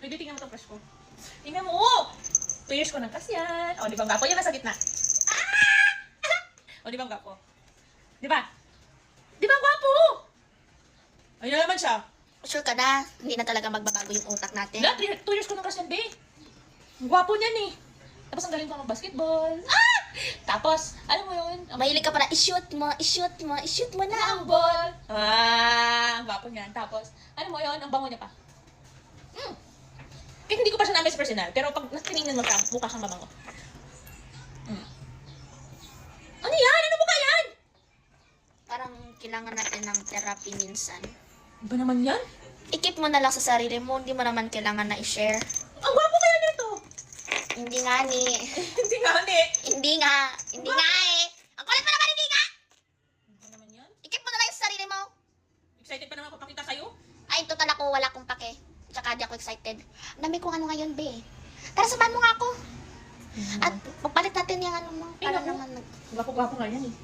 Pwede tingnan mo itong crush ko. Tingnan mo! 2 years ko nang crush yan. O, di ba ang gapo? Yan nasa gitna. O, di ba ang gapo? Di ba? Di ba ang gapo? Ayun naman siya. Sure ka na, hindi na talaga magbabago yung utak natin. Wala, 2 years ko nang crush yan, be. Ang gwapo niyan eh. Tapos ang galing ko mag-basketball. Tapos, alam mo yun? Mahilig ka pa na, i-shoot mo na ang ball. Ang gwapo niyan. Tapos, alam mo yun? Ang bango niya pa. Kahit hindi ko pa siya namin sa personal, pero pag tinignan mo siya, mukha siyang mabango. Ano yan? Ano mukha yan? Parang kailangan natin ng therapy minsan. Ba naman yan? I-keep mo na lang sa sarili mo, hindi mo naman kailangan na i-share. Ang gwapo kaya nito. Hindi nga ni. Hindi nga, hindi. Hindi nga eh. Ang kulit mo naman, hindi nga! Ba naman yan? I-keep mo na lang yung sarili mo. Excited pa naman ako pakita sa'yo. Ay, total ako, wala akong pake. Tsaka di ako excited. Ang dami kong ano ngayon, be. Tara, samahan mo nga ako. At magpalit natin yung ano mo. Para naku. naman Gwapo-gwapo nga yan eh.